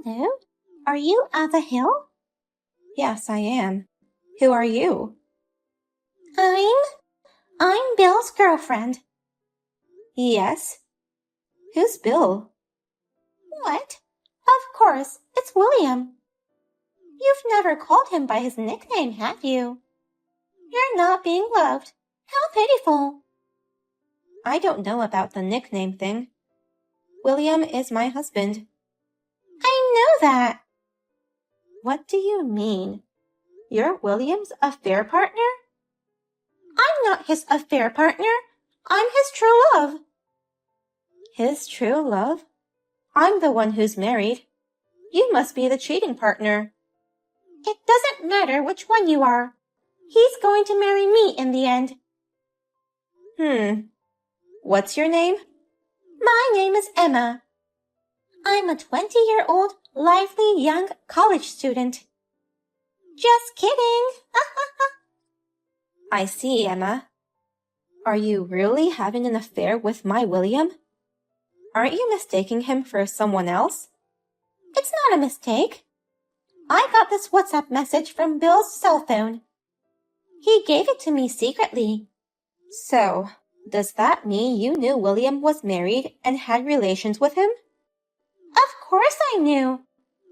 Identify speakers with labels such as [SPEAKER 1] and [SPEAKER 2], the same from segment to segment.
[SPEAKER 1] Hello, are you Ava Hill?
[SPEAKER 2] Yes, I am. Who are you?
[SPEAKER 1] I'm Bill's girlfriend.
[SPEAKER 2] Yes? Who's Bill?
[SPEAKER 1] What? Of course, it's William. You've never called him by his nickname, have you? You're not being loved. How pitiful.
[SPEAKER 2] I don't know about the nickname thing. William is my husband.
[SPEAKER 1] I know that.
[SPEAKER 2] What do you mean? You're William's affair partner?
[SPEAKER 1] I'm not his affair partner. I'm his true love.
[SPEAKER 2] His true love? I'm the one who's married. You must be the cheating partner.
[SPEAKER 1] It doesn't matter which one you are. He's going to marry me in the end.
[SPEAKER 2] What's your name?
[SPEAKER 1] My name is Emma. I'm a 20-year-old, lively young college student. Just kidding.
[SPEAKER 2] I see, Emma. Are you really having an affair with my William? Aren't you mistaking him for someone else?
[SPEAKER 1] It's not a mistake. I got this WhatsApp message from Bill's cell phone. He gave it to me secretly.
[SPEAKER 2] So, does that mean you knew William was married and had relations with him?
[SPEAKER 1] Of course I knew.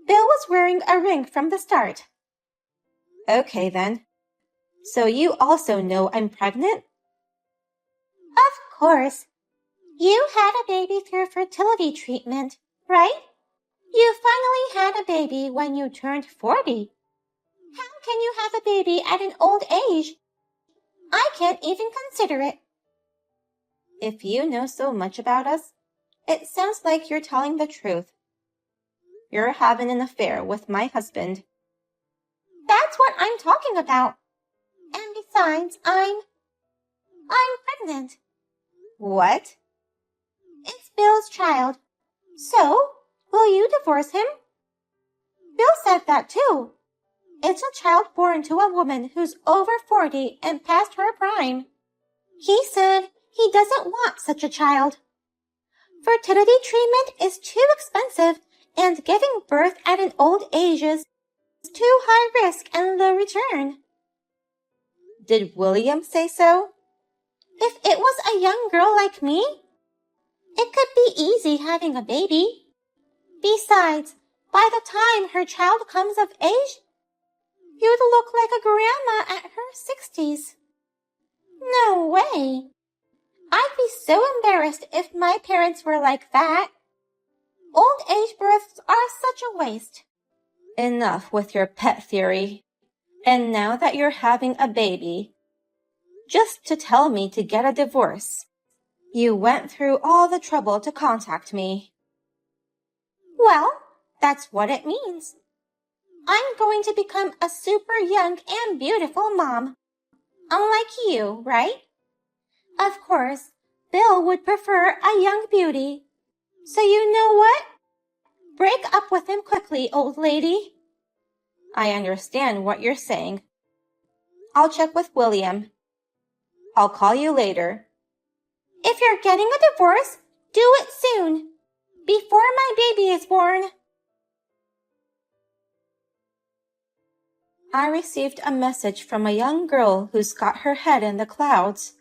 [SPEAKER 1] Bill was wearing a ring from the start.
[SPEAKER 2] Okay then. So you also know I'm pregnant?
[SPEAKER 1] Of course. You had a baby through fertility treatment, right? You finally had a baby when you turned 40. How can you have a baby at an old age? I can't even consider it.
[SPEAKER 2] If you know so much about us, it sounds like you're telling the truth. You're having an affair with my husband.
[SPEAKER 1] That's what I'm talking about. And besides, I'm pregnant.
[SPEAKER 2] What?
[SPEAKER 1] It's Bill's child. So, will you divorce him? Bill said that too. It's a child born to a woman who's over 40 and past her prime. He said he doesn't want such a child. Fertility treatment is too expensive, and giving birth at an old age is too high risk and low return.
[SPEAKER 2] Did William say so?
[SPEAKER 1] If it was a young girl like me, it could be easy having a baby. Besides, by the time her child comes of age, you'd look like a grandma at her 60s. No way. I'd be so embarrassed if my parents were like that. Old age births are such a waste.
[SPEAKER 2] Enough with your pet theory. And now that you're having a baby, just to tell me to get a divorce, you went through all the trouble to contact me.
[SPEAKER 1] Well, that's what it means. I'm going to become a super young and beautiful mom. Unlike you, right? Of course, Bill would prefer a young beauty. So you know what? Break up with him quickly, old lady.
[SPEAKER 2] I understand what you're saying. I'll check with William. I'll call you later.
[SPEAKER 1] If you're getting a divorce, do it soon, before my baby is born.
[SPEAKER 2] I received a message from a young girl who's got her head in the clouds.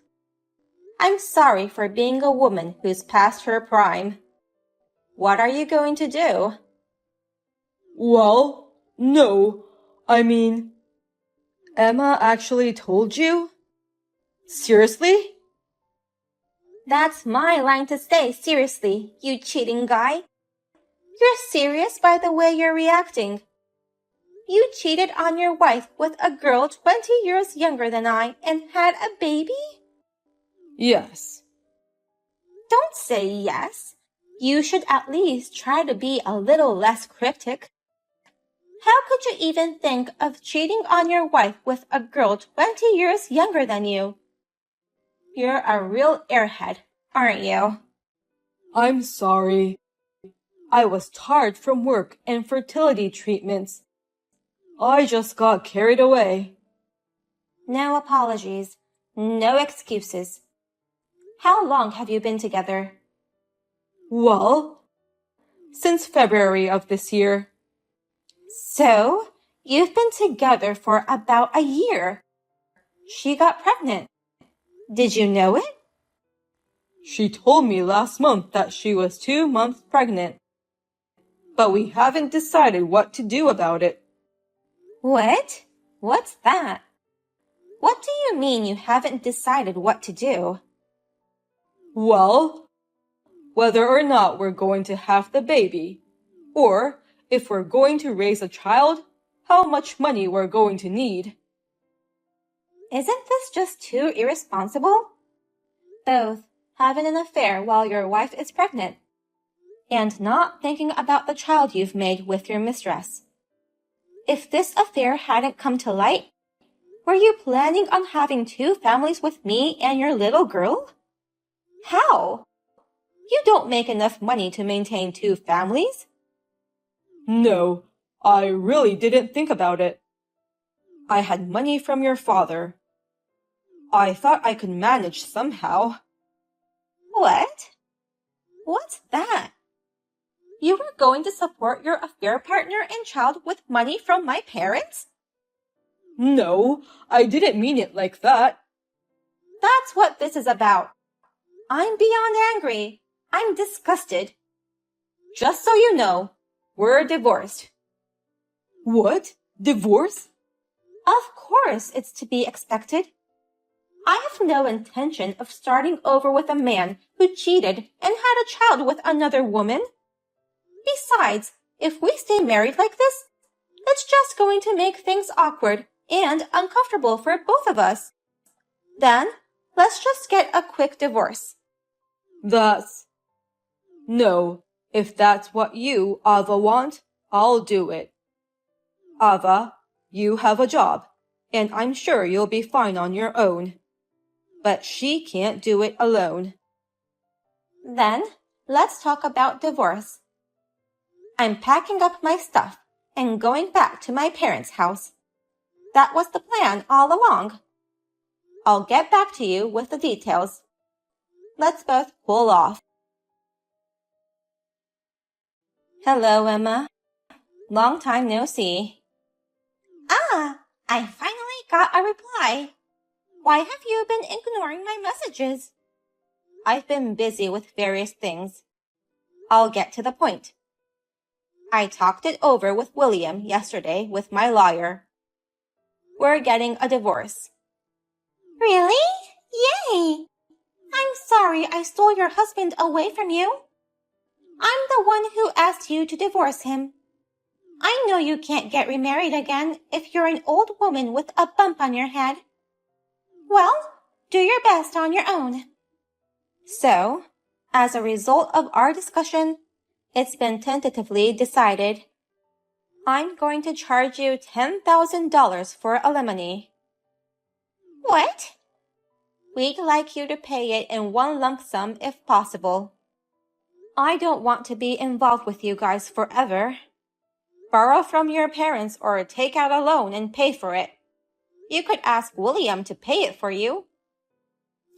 [SPEAKER 2] I'm sorry for being a woman who's past her prime. What are you going to do?
[SPEAKER 3] Well, no, I mean, Emma actually told you? Seriously?
[SPEAKER 2] That's my line to say, seriously, you cheating guy. You're serious by the way you're reacting. You cheated on your wife with a girl 20 years younger than I and had a baby?
[SPEAKER 3] Yes.
[SPEAKER 2] Don't say yes. You should at least try to be a little less cryptic. How could you even think of cheating on your wife with a girl 20 years younger than you? You're a real airhead, aren't you?
[SPEAKER 3] I'm sorry. I was tired from work and fertility treatments. I just got carried away.
[SPEAKER 2] No apologies. No excuses. How long have you been together?
[SPEAKER 3] Well, since February of this year.
[SPEAKER 2] So, you've been together for about a year. She got pregnant. Did you know it?
[SPEAKER 3] She told me last month that she was 2 months pregnant. But we haven't decided what to do about it.
[SPEAKER 2] What? What's that? What do you mean you haven't decided what to do?
[SPEAKER 3] Well, whether or not we're going to have the baby, or if we're going to raise a child, how much money we're going to need.
[SPEAKER 2] Isn't this just too irresponsible? Both having an affair while your wife is pregnant, and not thinking about the child you've made with your mistress. If this affair hadn't come to light, were you planning on having 2 families with me and your little girl? How? You don't make enough money to maintain 2 families.
[SPEAKER 3] No, I really didn't think about it. I had money from your father. I thought I could manage somehow.
[SPEAKER 2] What? What's that? You were going to support your affair partner and child with money from my parents?
[SPEAKER 3] No, I didn't mean it like that.
[SPEAKER 2] That's what this is about. I'm beyond angry. I'm disgusted. Just so you know, we're divorced.
[SPEAKER 3] What? Divorce?
[SPEAKER 2] Of course it's to be expected. I have no intention of starting over with a man who cheated and had a child with another woman. Besides, if we stay married like this, it's just going to make things awkward and uncomfortable for both of us. Then, let's just get a quick divorce.
[SPEAKER 3] No, if that's what you, Ava, want, I'll do it. Ava, you have a job, and I'm sure you'll be fine on your own. But she can't do it alone.
[SPEAKER 2] Then, let's talk about divorce. I'm packing up my stuff and going back to my parents' house. That was the plan all along. I'll get back to you with the details. Let's both cool off. Hello, Emma. Long time no see. Ah, I finally got a reply. Why have you been ignoring my messages? I've been busy with various things. I'll get to the point. I talked it over with William yesterday with my lawyer. We're getting a divorce. Really? Yay! I'm sorry I stole your husband away from you. I'm the one who asked you to divorce him. I know you can't get remarried again if you're an old woman with a bump on your head. Well, do your best on your own. So, as a result of our discussion, it's been tentatively decided. I'm going to charge you $10,000 for alimony. What? We'd like you to pay it in one lump sum if possible. I don't want to be involved with you guys forever. Borrow from your parents or take out a loan and pay for it. You could ask William to pay it for you.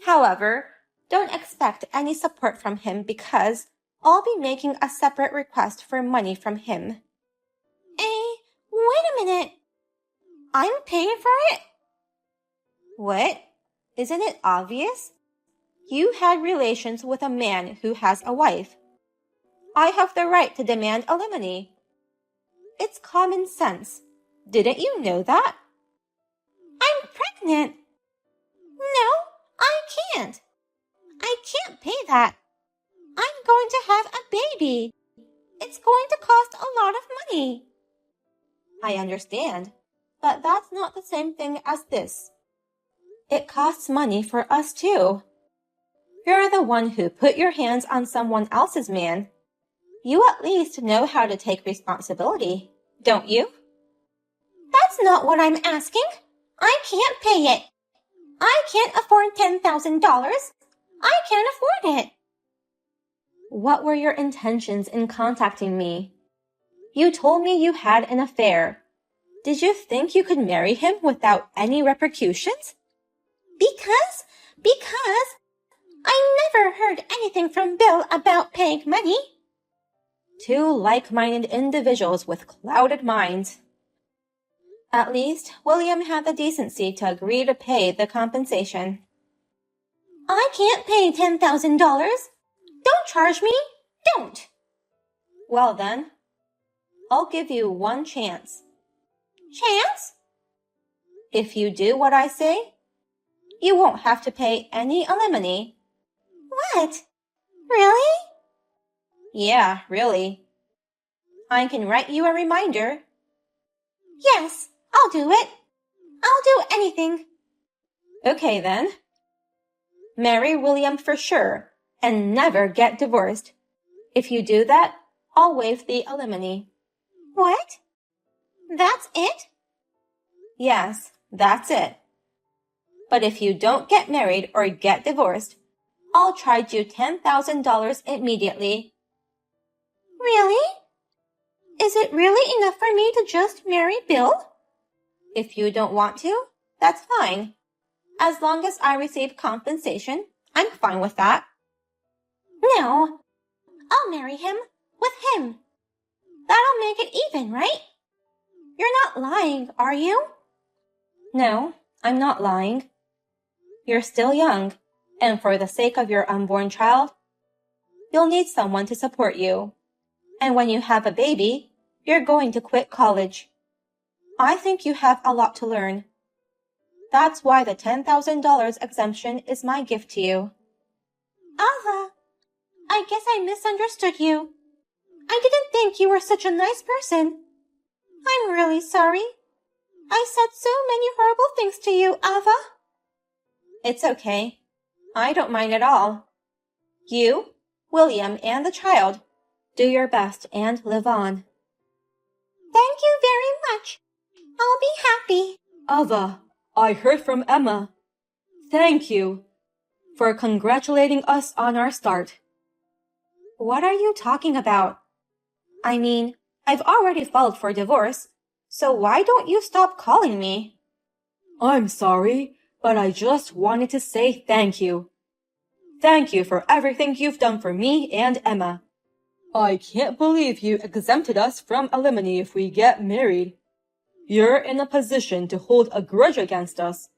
[SPEAKER 2] However, don't expect any support from him because I'll be making a separate request for money from him. Wait a minute. I'm paying for it? What? Isn't it obvious? You had relations with a man who has a wife. I have the right to demand alimony. It's common sense. Didn't you know that? I'm pregnant. No, I can't. I can't pay that. I'm going to have a baby. It's going to cost a lot of money. I understand, but that's not the same thing as this. It costs money for us too. You're the one who put your hands on someone else's man. You at least know how to take responsibility, don't you? That's not what I'm asking. I can't pay it. I can't afford $10,000. I can't afford it. What were your intentions in contacting me? You told me you had an affair. Did you think you could marry him without any repercussions? Because I never heard anything from Bill about paying money. Two like-minded individuals with clouded minds. At least William had the decency to agree to pay the compensation.
[SPEAKER 1] I can't pay $10,000. Don't charge me. Don't.
[SPEAKER 2] Well then, I'll give you one chance.
[SPEAKER 1] Chance?
[SPEAKER 2] If you do what I say, you won't have to pay any alimony.
[SPEAKER 1] What? Really?
[SPEAKER 2] Yeah, really. I can write you a reminder.
[SPEAKER 1] Yes, I'll do it. I'll do anything.
[SPEAKER 2] Okay then. Marry William for sure and never get divorced. If you do that, I'll waive the alimony.
[SPEAKER 1] What? That's it?
[SPEAKER 2] Yes, that's it. But if you don't get married or get divorced, I'll charge you $10,000 immediately.
[SPEAKER 1] Really? Is it really enough for me to just marry Bill?
[SPEAKER 2] If you don't want to, that's fine. As long as I receive compensation, I'm fine with that.
[SPEAKER 1] No. I'll marry him with him. That'll make it even, right? You're not lying, are you?
[SPEAKER 2] No, I'm not lying. You're still young, and for the sake of your unborn child, you'll need someone to support you. And when you have a baby, you're going to quit college. I think you have a lot to learn. That's why the $10,000 exemption is my gift to you.
[SPEAKER 1] Ava, I guess I misunderstood you. I didn't think you were such a nice person. I'm really sorry. I said so many horrible things to you, Ava.
[SPEAKER 2] It's okay. I don't mind at all. You, William, and the child, do your best and live on.
[SPEAKER 1] Thank you very much. I'll be happy.
[SPEAKER 3] Ava, I heard from Emma. Thank you for congratulating us on our start.
[SPEAKER 2] What are you talking about? I mean, I've already filed for divorce, so why don't you stop calling me?
[SPEAKER 3] I'm sorry, but I just wanted to say thank you. Thank you for everything you've done for me and Emma. I can't believe you exempted us from alimony if we get married. You're in a position to hold a grudge against us.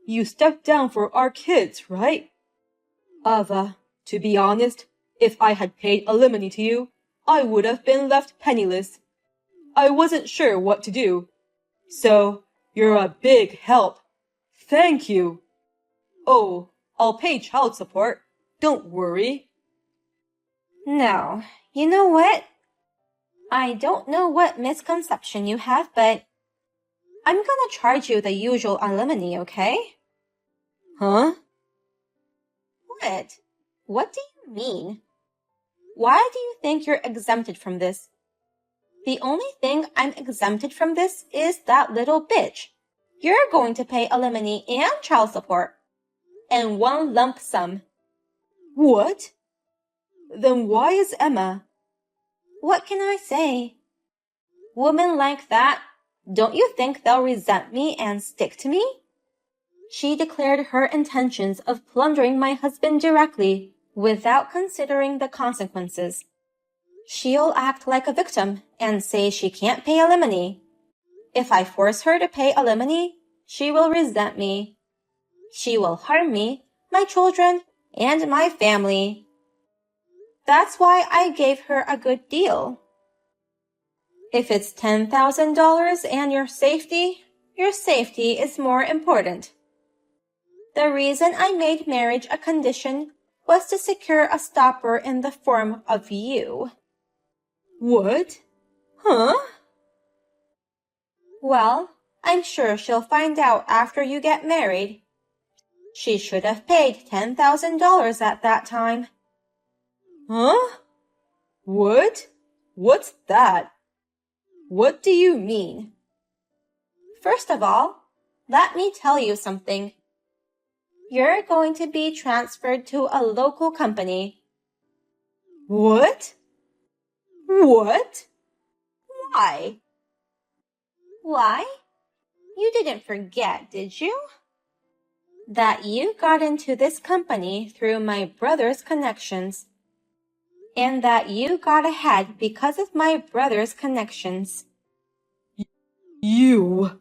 [SPEAKER 3] You stepped down for our kids, right? Ava, to be honest, if I had paid alimony to you, I would have been left penniless. I wasn't sure what to do. So, you're a big help. Thank you. Oh, I'll pay child support. Don't worry.
[SPEAKER 2] No, you know what? I don't know what misconception you have, but I'm gonna charge you the usual alimony, okay?
[SPEAKER 3] Huh?
[SPEAKER 2] What? What do you mean? Why do you think you're exempted from this? The only thing I'm exempted from this is that little bitch. You're going to pay alimony and child support. And one lump sum.
[SPEAKER 3] What? Then why is Emma?
[SPEAKER 2] What can I say? Women like that, don't you think they'll resent me and stick to me? She declared her intentions of plundering my husband directly without considering the consequences. She'll act like a victim and say she can't pay alimony. If I force her to pay alimony, she will resent me. She will harm me, my children, and my family. That's why I gave her a good deal. If it's $10,000 and your safety is more important. The reason I made marriage a condition was to secure a stopper in the form of you.
[SPEAKER 3] What? Huh?
[SPEAKER 2] Well, I'm sure she'll find out after you get married. She should have paid $10,000 at that time.
[SPEAKER 3] Huh? What? What's that? What do you mean?
[SPEAKER 2] First of all, let me tell you something. You're going to be transferred to a local company.
[SPEAKER 3] What? What?
[SPEAKER 2] Why? Why? You didn't forget, did you? That you got into this company through my brother's connections. And that you got ahead because of my brother's connections.
[SPEAKER 3] You...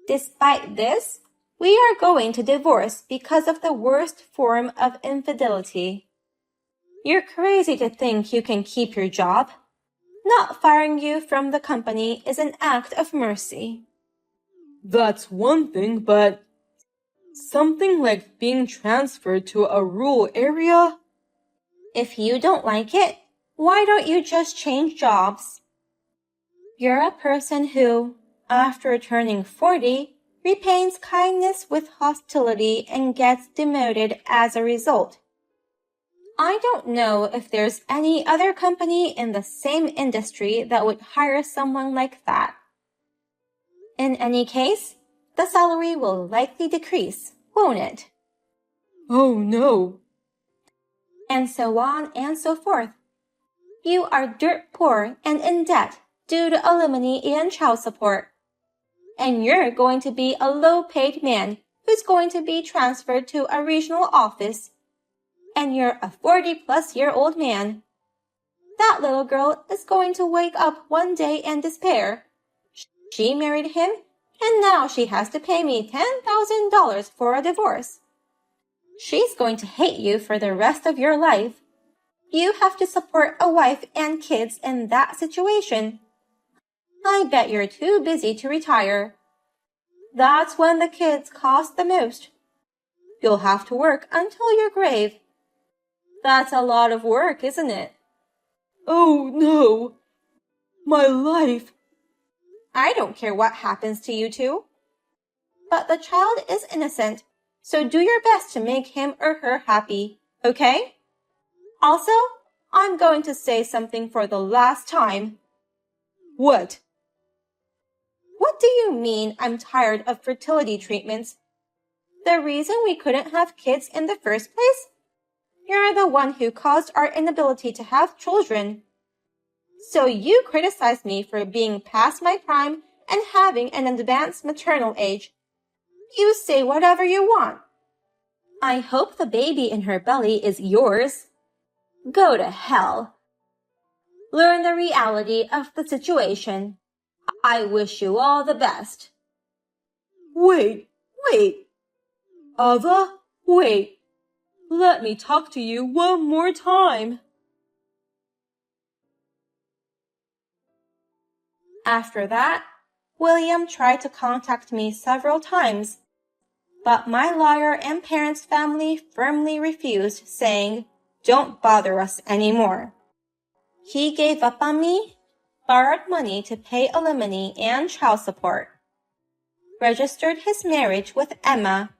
[SPEAKER 2] Despite this, we are going to divorce because of the worst form of infidelity. You're crazy to think you can keep your job. Not firing you from the company is an act of mercy.
[SPEAKER 3] That's one thing, but something like being transferred to a rural area?
[SPEAKER 2] If you don't like it, why don't you just change jobs? You're a person who, after turning 40, repays kindness with hostility and gets demoted as a result. I don't know if there's any other company in the same industry that would hire someone like that. In any case, the salary will likely decrease, won't it?
[SPEAKER 3] Oh no.
[SPEAKER 2] And so on and so forth. You are dirt poor and in debt due to alimony and child support. And you're going to be a low-paid man who's going to be transferred to a regional office. And you're a 40-plus-year-old man. That little girl is going to wake up one day and despair. She married him, and now she has to pay me $10,000 for a divorce. She's going to hate you for the rest of your life. You have to support a wife and kids in that situation. I bet you're too busy to retire. That's when the kids cost the most. You'll have to work until your grave. That's a lot of work, isn't it?
[SPEAKER 3] Oh no. My life.
[SPEAKER 2] I don't care what happens to you two. But the child is innocent, so do your best to make him or her happy, okay? Also, I'm going to say something for the last time.
[SPEAKER 3] What?
[SPEAKER 2] What do you mean I'm tired of fertility treatments? The reason we couldn't have kids in the first place? You're the one who caused our inability to have children. So you criticize me for being past my prime and having an advanced maternal age. You say whatever you want. I hope the baby in her belly is yours. Go to hell. Learn the reality of the situation. I wish you all the best.
[SPEAKER 3] Wait. Ava, wait. Let me talk to you one more time.
[SPEAKER 2] After that, William tried to contact me several times, but my lawyer and parents' family firmly refused, saying, "Don't bother us anymore." He gave up on me, borrowed money to pay alimony and child support, registered his marriage with Emma,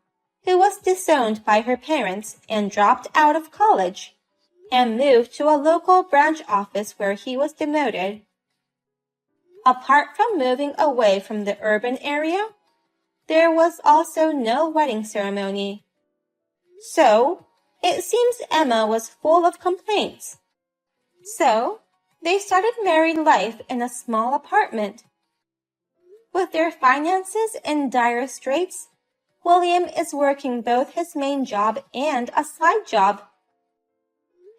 [SPEAKER 2] who was disowned by her parents and dropped out of college, and moved to a local branch office where he was demoted. Apart from moving away from the urban area, there was also no wedding ceremony. So, it seems Emma was full of complaints. So, they started married life in a small apartment. With their finances in dire straits, William is working both his main job and a side job.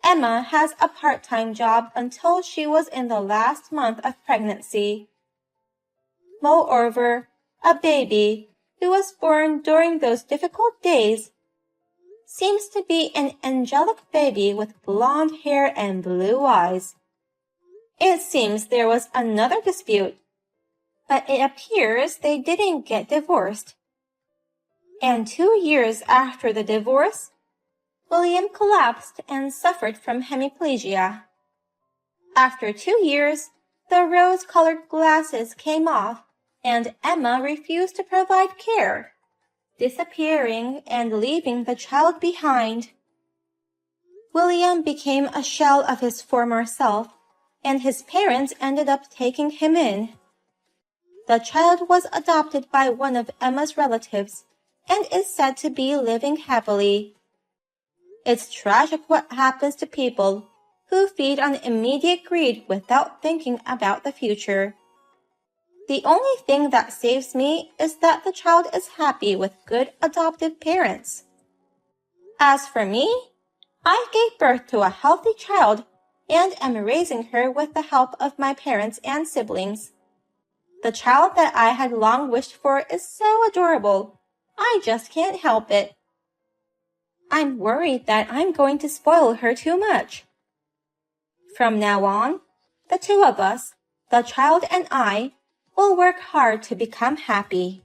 [SPEAKER 2] Emma has a part-time job until she was in the last month of pregnancy. Moreover, a baby, who was born during those difficult days, seems to be an angelic baby with blonde hair and blue eyes. It seems there was another dispute, but it appears they didn't get divorced. And 2 years after the divorce, William collapsed and suffered from hemiplegia. After 2 years, the rose-colored glasses came off, and Emma refused to provide care, disappearing and leaving the child behind. William became a shell of his former self, and his parents ended up taking him in. The child was adopted by one of Emma's relatives and is said to be living happily. It's tragic what happens to people who feed on immediate greed without thinking about the future. The only thing that saves me is that the child is happy with good adoptive parents. As for me, I gave birth to a healthy child and am raising her with the help of my parents and siblings. The child that I had long wished for is so adorable. I just can't help it. I'm worried that I'm going to spoil her too much. From now on, the two of us, the child and I, will work hard to become happy.